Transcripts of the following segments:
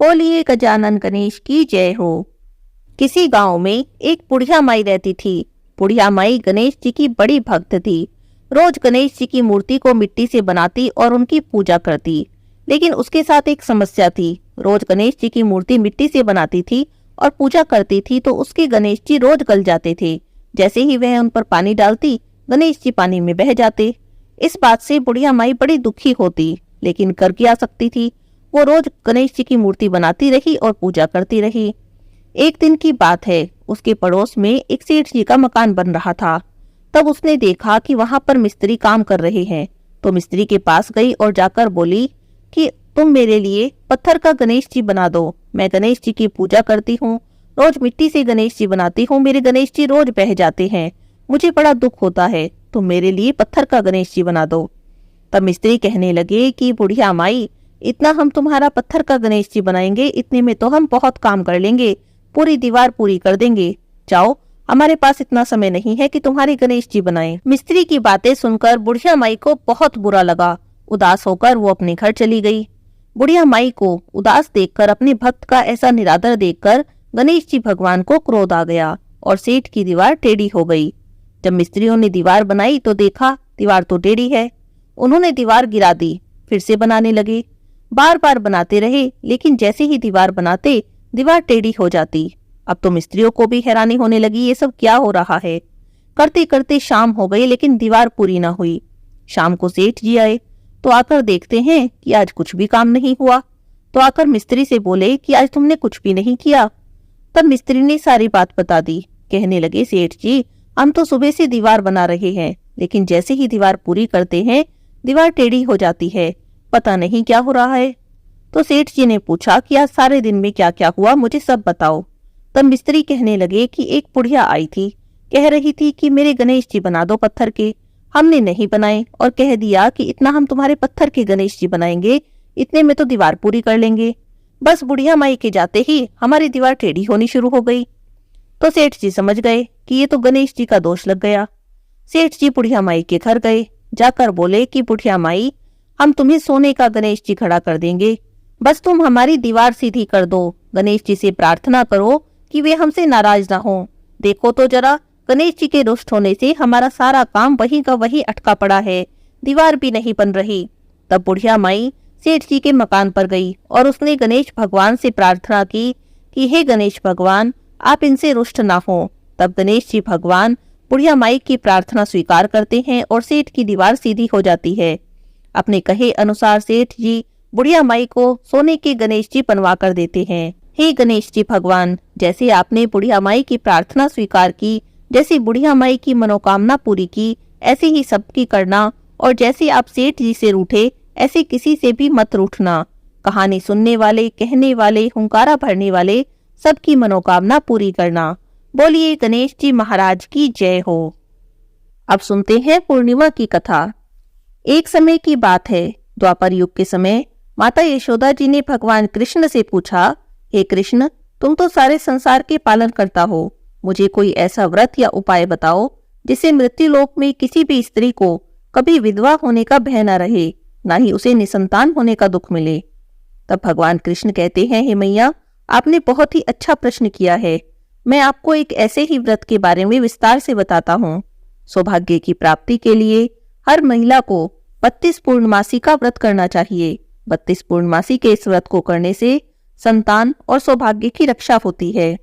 बोलिए गजानन गणेश की जय हो। किसी गांव में एक बुढ़िया माई रहती थी। बुढ़िया माई गणेश जी की बड़ी भक्त थी। रोज गणेश जी की मूर्ति को मिट्टी से बनाती और उनकी पूजा करती। लेकिन उसके साथ एक समस्या थी। रोज गणेश जी की मूर्ति मिट्टी से बनाती थी और पूजा करती थी तो उसके गणेश जी रोज गल जाते थे। जैसे ही वह उन पर पानी डालती, गणेश जी पानी में बह जाते। इस बात से बुढ़िया माई बड़ी दुखी होती, लेकिन कर क्या सकती थी। वो रोज गणेश जी की मूर्ति बनाती रही और पूजा करती रही। एक दिन की बात है, उसके पड़ोस में एक सेठ जी का मकान बन रहा था। तब उसने देखा कि वहां पर मिस्त्री काम कर रहे हैं, तो मिस्त्री के पास गई और जाकर बोली कि तुम मेरे लिए पत्थर का गणेश जी बना दो। मैं गणेश जी की पूजा करती हूँ, रोज मिट्टी से गणेश जी बनाती हूँ, मेरे गणेश जी रोज बह जाते हैं, मुझे बड़ा दुख होता है, तुम मेरे लिए पत्थर का गणेश जी बना दो। तब मिस्त्री कहने लगे कि बुढ़िया माई, इतना हम तुम्हारा पत्थर का गणेश जी बनाएंगे, इतने में तो हम बहुत काम कर लेंगे, पूरी दीवार पूरी कर देंगे। जाओ, हमारे पास इतना समय नहीं है कि तुम्हारे गणेश जी बनाएं। मिस्त्री की बातें सुनकर बुढ़िया माई को बहुत बुरा लगा। उदास होकर वो अपने घर चली गई। बुढ़िया माई को उदास देखकर, अपने भक्त का ऐसा निरादर देखकर गणेश जी भगवान को क्रोध आ गया और सेठ की दीवार टेढ़ी हो गई। जब मिस्त्रियों ने दीवार बनाई तो देखा दीवार तो टेढ़ी है। उन्होंने दीवार गिरा दी, फिर से बनाने लगे। बार बार बनाते रहे, लेकिन जैसे ही दीवार बनाते दीवार टेढ़ी हो जाती। अब तो मिस्त्रियों को भी हैरानी होने लगी, ये सब क्या हो रहा है। करते करते शाम हो गई, लेकिन दीवार पूरी ना हुई। शाम को सेठ जी आए तो आकर देखते हैं कि आज कुछ भी काम नहीं हुआ। तो आकर मिस्त्री से बोले कि आज तुमने कुछ भी नहीं किया। तब मिस्त्री ने सारी बात बता दी। कहने लगे, सेठ जी, हम तो सुबह से दीवार बना रहे हैं, लेकिन जैसे ही दीवार पूरी करते हैं दीवार टेढ़ी हो जाती है, पता नहीं क्या हो रहा है। तो सेठ जी ने पूछा कि आज सारे दिन में क्या क्या हुआ, मुझे सब बताओ। तब मिस्त्री कहने लगे कि एक बुढ़िया आई थी, कह रही थी कि मेरे गणेश जी बना दो पत्थर के। हमने नहीं बनाए और कह दिया कि इतना हम तुम्हारे पत्थर के गणेश जी बनाएंगे, इतने में तो दीवार पूरी कर लेंगे। बस बुढ़िया माई के जाते ही हमारी दीवार टेढ़ी होनी शुरू हो गई। तो सेठ जी समझ गए कि ये तो गणेश जी का दोष लग गया। सेठ जी बुढ़िया माई के घर गए। जाकर बोले कि बुढ़िया माई, हम तुम्हें सोने का गणेश जी खड़ा कर देंगे, बस तुम हमारी दीवार सीधी कर दो। गणेश जी से प्रार्थना करो कि वे हमसे नाराज ना हो। देखो तो जरा, गणेश जी के रुष्ट होने से हमारा सारा काम वहीं का वहीं अटका पड़ा है, दीवार भी नहीं बन रही। तब बुढ़िया माई सेठ जी के मकान पर गई और उसने गणेश भगवान से प्रार्थना की कि हे गणेश भगवान, आप इनसे रुष्ट ना हो। तब गणेश जी भगवान बुढ़िया माई की प्रार्थना स्वीकार करते हैं और सेठ की दीवार सीधी हो जाती है। अपने कहे अनुसार सेठ जी बुढ़िया माई को सोने के गणेश जी बनवा कर देते हैं। हे गणेश जी भगवान, जैसे आपने बुढ़िया माई की प्रार्थना स्वीकार की, जैसे बुढ़िया माई की मनोकामना पूरी की, ऐसे ही सबकी करना, और जैसे आप सेठ जी से रूठे, ऐसे किसी से भी मत रूठना। कहानी सुनने वाले, कहने वाले, हुंकारा भरने वाले सबकी मनोकामना पूरी करना। बोलिए गणेश जी महाराज की जय हो। अब सुनते हैं पूर्णिमा की कथा। एक समय की बात है, द्वापर युग के समय माता यशोदा जी ने भगवान कृष्ण से पूछा, हे कृष्ण, तुम तो सारे संसार के पालन करता हो, मुझे कोई ऐसा व्रत या उपाय बताओ जिससे मृत्यु लोक में किसी भी स्त्री को कभी विधवा होने का भय न रहे, ना ही उसे निसंतान होने का दुख मिले। तब भगवान कृष्ण कहते हैं, हे मैया, आपने बहुत ही अच्छा प्रश्न किया है। मैं आपको एक ऐसे ही व्रत के बारे में विस्तार से बताता हूँ। सौभाग्य की प्राप्ति के लिए हर महिला को 32 पूर्णमासी का व्रत करना चाहिए। 32 पूर्णमासी के इस व्रत को करने से संतान और सौभाग्य की रक्षा होती है।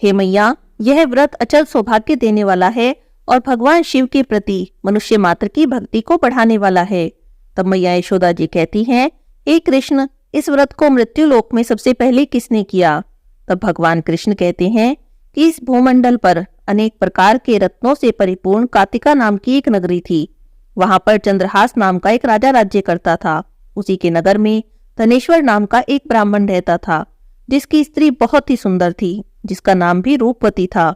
हे मैया, यह व्रत अचल सौभाग्य देने वाला है और भगवान शिव के प्रति मनुष्य मात्र की भक्ति को बढ़ाने वाला है। तब मैया यशोदा जी कहती हैं, हे कृष्ण, इस व्रत को मृत्यु लोक में सबसे पहले किसने किया? तब भगवान कृष्ण कहते हैं कि इस भूमंडल पर अनेक प्रकार के रत्नों से परिपूर्ण कातिका नाम की एक नगरी थी। वहां पर चंद्रहास नाम का एक राजा राज्य करता था। उसी के नगर में धनेश्वर नाम का एक ब्राह्मण रहता था, जिसकी स्त्री बहुत ही सुंदर थी, जिसका नाम भी रूपवती था।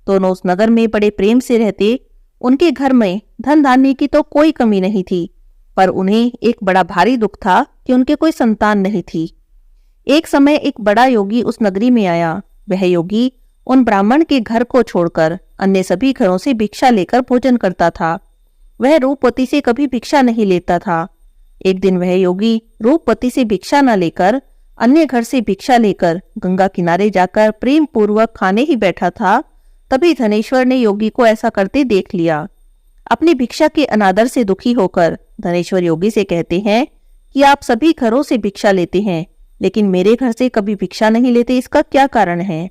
दोनों उस नगर में बड़े प्रेम से रहते। उनके घर में धन धान्य की तो कोई कमी नहीं थी, पर उन्हें एक बड़ा भारी दुख था कि उनके कोई संतान नहीं थी। एक समय एक बड़ा योगी उस नगरी में आया। वह योगी उन ब्राह्मण के घर को छोड़कर अन्य सभी घरों से भिक्षा लेकर भोजन करता था। वह रूपवती से कभी भिक्षा नहीं लेता था। एक दिन वह योगी रूपवती से भिक्षा न लेकर अन्य घर से भिक्षा लेकर गंगा किनारे जाकर प्रेम पूर्वक खाने ही बैठा था, तभी धनेश्वर ने योगी को ऐसा करते देख लिया। अपनी भिक्षा के अनादर से दुखी होकर धनेश्वर योगी से कहते हैं कि आप सभी घरों से भिक्षा लेते हैं, लेकिन मेरे घर से कभी भिक्षा नहीं लेते, इसका क्या कारण है?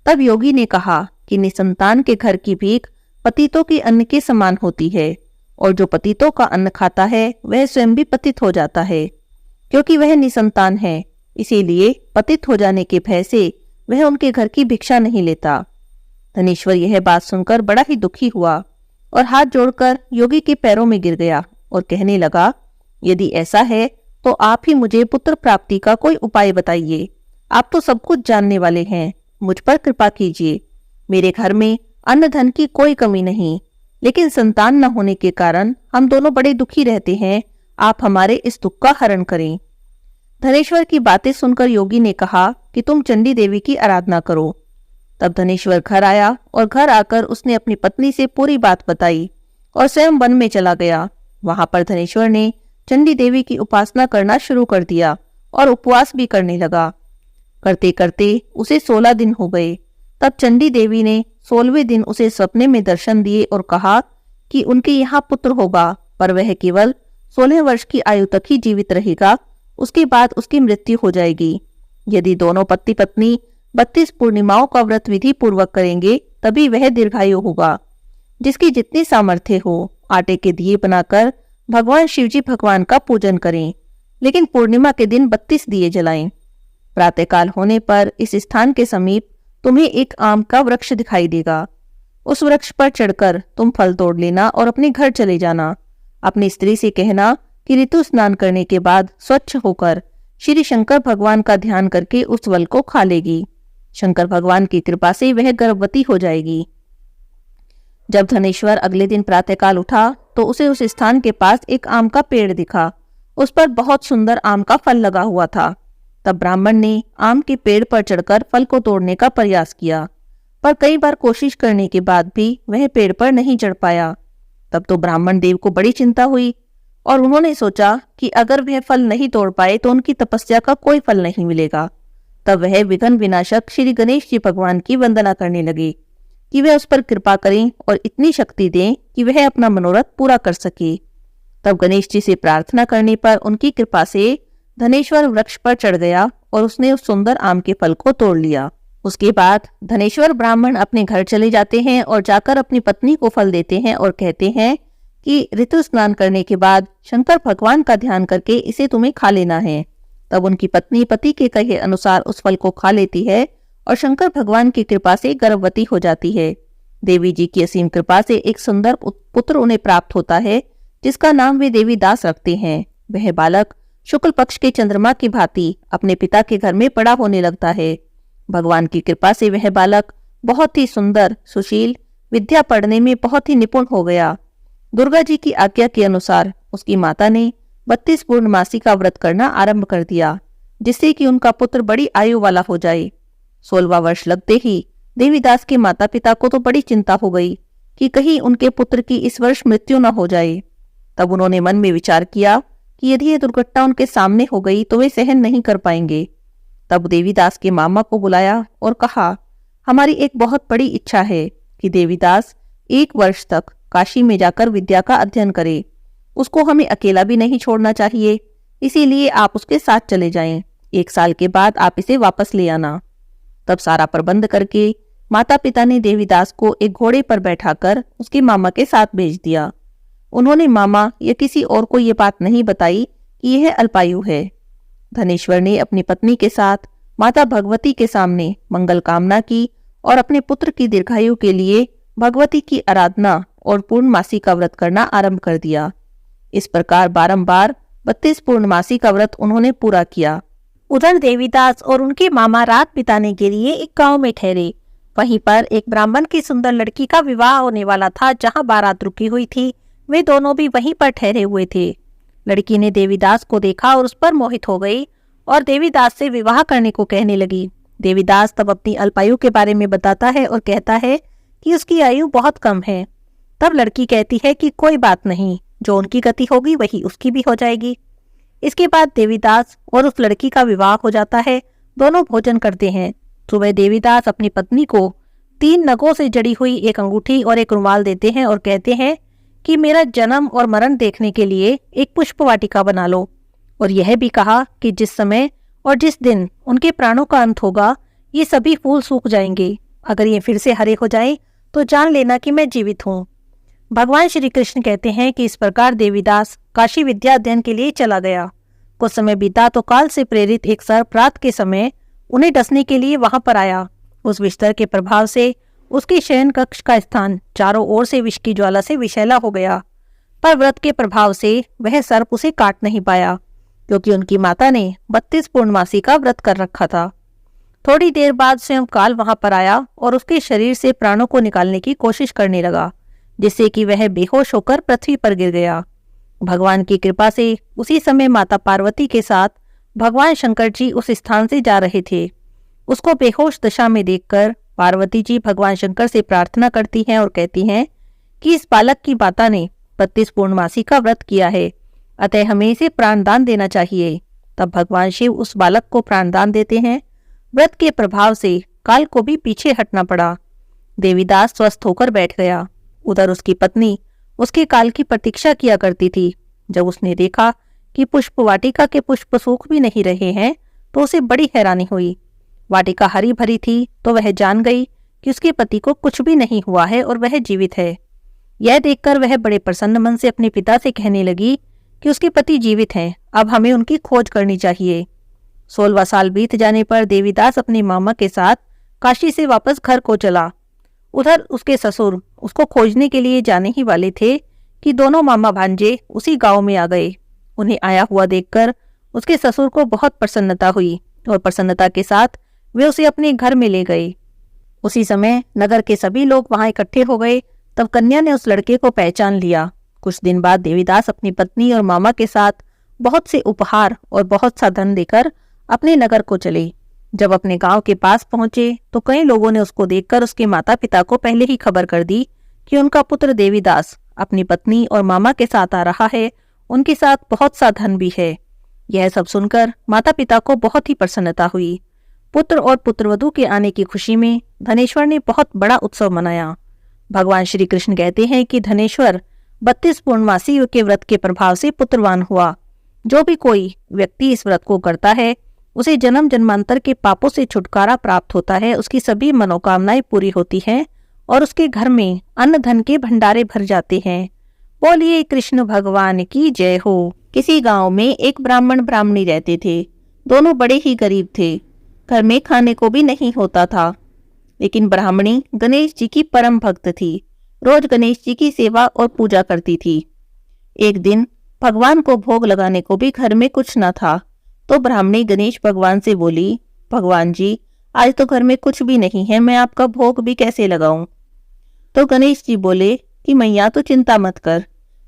तब योगी ने कहा कि निसंतान के घर की भीख पतितों के अन्न के समान होती है, और जो पतितों का अन्न खाता है वह स्वयं भी पतित हो जाता है। क्योंकि वह निसंतान है, इसीलिए पतित हो जाने के भय से वह उनके घर की भिक्षा नहीं लेता। धनेश्वर यह बात सुनकर बड़ा ही दुखी हुआ और हाथ जोड़कर योगी के पैरों में गिर गया और कहने लगा, यदि ऐसा है तो आप ही मुझे पुत्र प्राप्ति का कोई उपाय बताइए। आप तो सब कुछ जानने वाले हैं, मुझ पर कृपा कीजिए। मेरे घर में अन्न धन की कोई कमी नहीं, लेकिन संतान न होने के कारण हम दोनों बड़े दुखी रहते हैं। आप हमारे इस दुख का हरण करें। धनेश्वर की बातें सुनकर योगी ने कहा कि तुम चंडी देवी की आराधना करो। तब धनेश्वर घर आया और घर आकर उसने अपनी पत्नी से पूरी बात बताई और स्वयं वन में चला गया। वहां पर धनेश्वर ने चंडी देवी की उपासना करना शुरू कर दिया और उपवास भी करने लगा। करते करते उसे 16 दिन हो गए। तब चंडी देवी ने 16वें दिन उसे सपने में दर्शन दिए और कहा कि उनके यहाँ पुत्र होगा, पर वह केवल 16 वर्ष की आयु तक ही जीवित रहेगा, उसके बाद उसकी मृत्यु हो जाएगी। यदि दोनों पति पत्नी 32 पूर्णिमाओं का व्रत विधि पूर्वक करेंगे तभी वह दीर्घायु होगा। जिसकी जितनी सामर्थ्य हो आटे के दिए बनाकर भगवान शिवजी भगवान का पूजन करें, लेकिन पूर्णिमा के दिन 32 दिए जलाएं। प्रातःकाल होने पर इस स्थान के समीप तुम्हें एक आम का वृक्ष दिखाई देगा। उस वृक्ष पर चढ़कर तुम फल तोड़ लेना और अपने घर चले जाना। अपनी स्त्री से कहना कि ऋतु स्नान करने के बाद स्वच्छ होकर श्री शंकर भगवान का ध्यान करके उस फल को खा लेगी। शंकर भगवान की कृपा से वह गर्भवती हो जाएगी। जब धनेश्वर अगले दिन प्रातःकाल उठा तो उसे उस स्थान के पास एक आम का पेड़ दिखा। उस पर बहुत सुंदर आम का फल लगा हुआ था। तब ब्राह्मण ने आम के पेड़ पर चढ़कर फल को तोड़ने का प्रयास किया, पर कई बार कोशिश करने के बाद भी वह पेड़ पर नहीं चढ़ पाया। तब तो ब्राह्मण देव को बड़ी चिंता हुई और उन्होंने सोचा कि अगर वह फल नहीं तोड़ पाए तो उनकी तपस्या का कोई फल नहीं मिलेगा। तब वह विघ्न विनाशक श्री गणेश जी भगवान की वंदना करने लगे कि वह उस पर कृपा करें और इतनी शक्ति दें कि वह अपना मनोरथ पूरा कर सके। तब गणेश जी से प्रार्थना करने पर उनकी कृपा से धनेश्वर वृक्ष पर चढ़ गया और उसने उस सुंदर आम के फल को तोड़ लिया। उसके बाद धनेश्वर ब्राह्मण अपने घर चले जाते हैं और जाकर अपनी पत्नी को फल देते हैं और कहते हैं कि ऋतु स्नान करने के बाद शंकर भगवान का ध्यान करके इसे तुम्हें खा लेना है। तब उनकी पत्नी पति के कहे अनुसार उस फल को खा लेती है और शंकर भगवान की कृपा से गर्भवती हो जाती है। देवी जी की असीम कृपा से एक सुंदर पुत्र उन्हें प्राप्त होता है, जिसका नाम वे देवी दास रखते हैं। वह बालक शुक्ल पक्ष के चंद्रमा की भांति अपने पिता के घर में बड़ा होने लगता है। भगवान की कृपा से वह बालक बहुत ही सुंदर, सुशील, विद्या पढ़ने में बहुत ही निपुण हो गया। दुर्गा जी की आज्ञा के अनुसार उसकी माता ने 32 पूर्णमासी का व्रत करना आरंभ कर दिया, जिससे कि उनका पुत्र बड़ी आयु वाला हो जाए। 16वां वर्ष लगते ही देवीदास के माता पिता को तो बड़ी चिंता हो गई कि कहीं उनके पुत्र की इस वर्ष मृत्यु न हो जाए। तब उन्होंने मन में विचार किया कि यदि यह दुर्घटना उनके सामने हो गई तो वे सहन नहीं कर पाएंगे। तब देवीदास के मामा को बुलाया और कहा, हमारी एक बहुत बड़ी इच्छा है कि देवीदास 1 वर्ष तक काशी में जाकर विद्या का अध्ययन करे। उसको हमें अकेला भी नहीं छोड़ना चाहिए, इसीलिए आप उसके साथ चले जाएं। 1 साल के बाद आप इसे वापस ले आना। तब सारा प्रबंध करके माता पिता ने देवीदास को एक घोड़े पर बैठाकर उसके मामा के साथ भेज दिया। उन्होंने मामा या किसी और को ये बात नहीं बताई कि यह अल्पायु है। धनेश्वर ने अपनी पत्नी के साथ माता भगवती के सामने मंगल कामना की और अपने पुत्र की दीर्घायु के लिए भगवती की आराधना और पूर्णमासी का व्रत करना आरंभ कर दिया। इस प्रकार बारंबार 32 पूर्णमासी का व्रत उन्होंने पूरा किया। उधर देवीदास और उनके मामा रात बिताने के लिए एक गांव में ठहरे। वहीं पर एक ब्राह्मण की सुंदर लड़की का विवाह होने वाला था, जहां बारात रुकी हुई थी। वे दोनों भी वहीं पर ठहरे हुए थे। लड़की ने देवीदास को देखा और उस पर मोहित हो गई और देवीदास से विवाह करने को कहने लगी। देवीदास तब अपनी अल्पायु के बारे में बताता है और कहता है कि उसकी आयु बहुत कम है। तब लड़की कहती है कि कोई बात नहीं, जो उनकी गति होगी वही उसकी भी हो जाएगी। इसके बाद देवीदास और उस लड़की का विवाह हो जाता है। दोनों भोजन करते हैं। सुबह देवीदास अपनी पत्नी को 3 नगों से जड़ी हुई एक अंगूठी और एक रुमाल देते हैं और कहते हैं कि मेरा जन्म और मरण देखने के लिए एक पुष्प वाटिका बना लो। और यह भी कहा कि जिस समय और जिस दिन उनके प्राणों का अंत होगा, ये सभी फूल सूख जाएंगे। अगर ये फिर से हरे हो जाएं, तो जान लेना कि मैं जीवित हूँ। भगवान श्री कृष्ण कहते हैं कि इस प्रकार देवीदास काशी विद्या अध्ययन के लिए चला गया। कुछ समय बीता तो काल से प्रेरित एक सर्प रात के समय उन्हें डसने के लिए वहां पर आया। उस विस्तर के प्रभाव से उसके शयन कक्ष का स्थान चारों ओर से विष की ज्वाला से विषैला हो गया, पर व्रत के प्रभाव से वह सर्प उसे काट नहीं पाया, क्योंकि उनकी माता ने 32 पूर्णमासी का व्रत कर रखा था। थोड़ी देर बाद स्वयं काल वहां पर आया और उसके शरीर से प्राणों को निकालने की कोशिश करने लगा, जिससे कि वह बेहोश होकर पृथ्वी पर गिर गया। भगवान की कृपा से उसी समय माता पार्वती के साथ भगवान शंकर जी उस स्थान से जा रहे थे। उसको बेहोश दशा में देखकर पार्वती जी भगवान शंकर से प्रार्थना करती हैं और कहती हैं कि इस बालक की माता ने 32 पूर्णमासी का व्रत किया है, अतः हमें इसे प्राणदान देना चाहिए। तब भगवान शिव उस बालक को प्राणदान देते हैं। व्रत के प्रभाव से काल को भी पीछे हटना पड़ा। देवीदास स्वस्थ होकर बैठ गया। उधर उसकी पत्नी उसके काल की प्रतीक्षा किया करती थी। जब उसने देखा कि पुष्प वाटिका के पुष्प सूख भी नहीं रहे हैं, तो उसे बड़ी हैरानी हुई। वाटिका हरी भरी थी तो वह जान गई कि उसके पति को कुछ भी नहीं हुआ है और वह जीवित है। यह देखकर वह बड़े प्रसन्न मन से अपने पिता से कहने लगी कि उसके पति जीवित हैं, अब हमें उनकी खोज करनी चाहिए। 16वां साल बीत जाने पर देवीदास अपने मामा के साथ काशी से वापस घर को चला। उधर उसके ससुर उसको खोजने के लिए जाने ही वाले थे कि दोनों मामा भांजे उसी गांव में आ गए। उन्हें आया हुआ देखकर उसके ससुर को बहुत प्रसन्नता हुई और प्रसन्नता के साथ वे उसे अपने घर में ले गए। उसी समय नगर के सभी लोग वहां इकट्ठे हो गए। तब कन्या ने उस लड़के को पहचान लिया। कुछ दिन बाद देवीदास अपनी पत्नी और मामा के साथ बहुत से उपहार और बहुत सा धन देकर अपने नगर को चले। जब अपने गांव के पास पहुंचे तो कई लोगों ने उसको देखकर उसके माता पिता को पहले ही खबर कर दी कि उनका पुत्र देवीदास अपनी पत्नी और मामा के साथ आ रहा है, उनके साथ बहुत सा धन भी है। यह सब सुनकर माता पिता को बहुत ही प्रसन्नता हुई। पुत्र और पुत्रवधू के आने की खुशी में धनेश्वर ने बहुत बड़ा उत्सव मनाया। भगवान श्री कृष्ण कहते हैं कि धनेश्वर 32 पूर्णमासी के व्रत के प्रभाव से पुत्रवान हुआ। जो भी कोई व्यक्ति इस व्रत को करता है, उसे जन्म जन्मांतर के पापों से छुटकारा प्राप्त होता है, उसकी सभी मनोकामनाएं पूरी होती हैं और उसके घर में अन्न धन के भंडारे भर जाते हैं। बोलिए कृष्ण भगवान की जय हो। किसी गांव में एक ब्राह्मण ब्राह्मणी रहते थे। दोनों बड़े ही गरीब थे। घर में खाने को भी नहीं होता था, लेकिन ब्राह्मणी गणेश जी की परम भक्त थी। रोज गणेश जी की सेवा और पूजा करती थी। एक दिन भगवान को भोग लगाने को भी घर में कुछ न था, तो ब्राह्मणी गणेश भगवान से बोली, भगवान जी, आज तो घर में कुछ भी नहीं है, मैं आपका भोग भी कैसे लगाऊं? तो गणेश जी बोले कि मैया तो चिंता मत कर,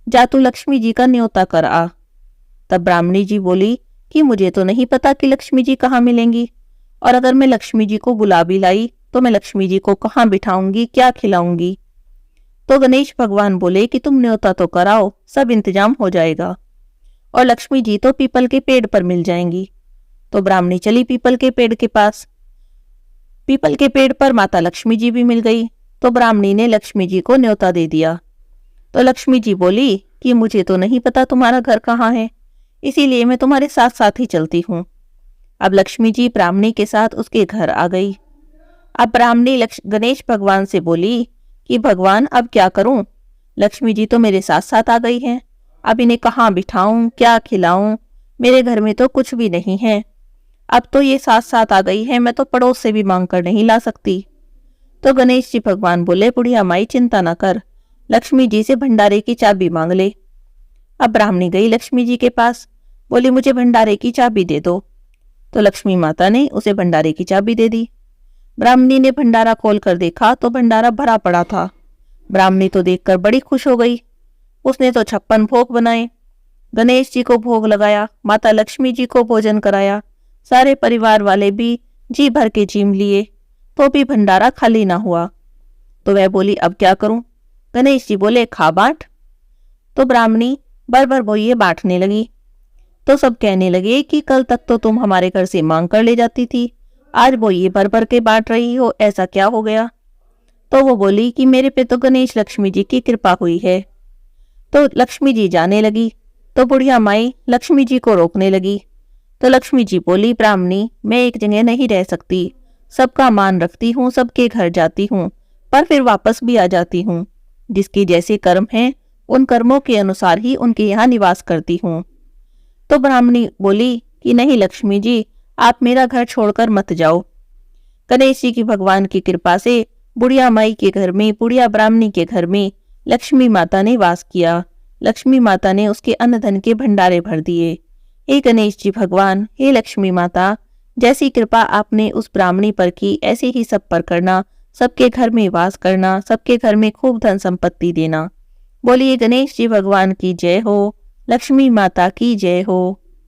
जा तू लक्ष्मी जी का न्योता कर आ। तब ब्राह्मणी जी बोली कि मुझे तो नहीं पता कि लक्ष्मी जी कहाँ मिलेंगी, और अगर मैं लक्ष्मी जी को बुला भी लाई तो मैं लक्ष्मी जी को कहाँ बिठाऊंगी, क्या खिलाऊंगी? तो गणेश भगवान बोले कि तुम न्योता तो कराओ, सब इंतजाम हो जाएगा, और लक्ष्मी जी तो पीपल के पेड़ पर मिल जाएंगी। तो ब्राह्मणी चली पीपल के पेड़ के पास। पीपल के पेड़ पर माता लक्ष्मी जी भी मिल गई। तो ब्राह्मणी ने लक्ष्मी जी को न्योता दे दिया। तो लक्ष्मी जी बोली कि मुझे तो नहीं पता तुम्हारा घर कहाँ है, इसीलिए मैं तुम्हारे साथ साथ ही चलती हूँ। अब लक्ष्मी जी ब्राह्मणी के साथ उसके घर आ गई। अब ब्राह्मणी गणेश भगवान से बोली कि भगवान अब क्या करूं? लक्ष्मी जी तो मेरे साथ साथ आ गई हैं, अब इन्हें कहाँ बिठाऊं, क्या खिलाऊं? मेरे घर में तो कुछ भी नहीं है। अब तो ये साथ साथ आ गई है, मैं तो पड़ोस से भी मांग कर नहीं ला सकती। तो गणेश जी भगवान बोले, बुढ़िया माई चिंता न कर, लक्ष्मी जी से भंडारे की चाबी मांग ले। अब ब्राह्मणी गई लक्ष्मी जी के पास, बोली मुझे भंडारे की चाबी दे दो। तो लक्ष्मी माता ने उसे भंडारे की चाबी दे दी। ब्राह्मणी ने भंडारा खोल कर देखा तो भंडारा भरा पड़ा था। ब्राह्मणी तो देखकर बड़ी खुश हो गई। उसने तो 56 भोग बनाए, गणेश जी को भोग लगाया, माता लक्ष्मी जी को भोजन कराया, सारे परिवार वाले भी जी भर के चीम लिए, तो भी भंडारा खाली ना हुआ। तो वह बोली अब क्या करूं? गणेश जी बोले खा बांट। तो ब्राह्मणी भर भर बोइये बांटने लगी। तो सब कहने लगे कि कल तक तो तुम हमारे घर से मांग कर ले जाती थी, आज वो ये भर भर के बांट रही हो, ऐसा क्या हो गया? तो वो बोली कि मेरे पे तो गणेश लक्ष्मी जी की कृपा हुई है। तो लक्ष्मी जी जाने लगी तो बुढ़िया माई लक्ष्मी जी को रोकने लगी। तो लक्ष्मी जी बोली, ब्राह्मणी, मैं एक जगह नहीं रह सकती, सबका मान रखती हूँ, सबके घर जाती हूँ, पर फिर वापस भी आ जाती हूँ। जिसके जैसे कर्म हैं उन कर्मों के अनुसार ही उनके यहाँ निवास करती हूँ। तो ब्राह्मणी बोली कि नहीं लक्ष्मी जी, आप मेरा घर छोड़कर मत जाओ। गणेश जी की भगवान की कृपा से बुढ़िया माई के घर में, बुढ़िया ब्राह्मणी के घर में लक्ष्मी माता ने वास किया। लक्ष्मी माता ने उसके अन्न धन के भंडारे भर दिए। हे गणेश जी भगवान, हे लक्ष्मी माता, जैसी कृपा आपने उस ब्राह्मणी पर की, ऐसे ही सब पर करना, सबके घर में वास करना, सबके घर में खूब धन संपत्ति देना। बोलिए गणेश जी भगवान की जय हो, लक्ष्मी माता की जय हो।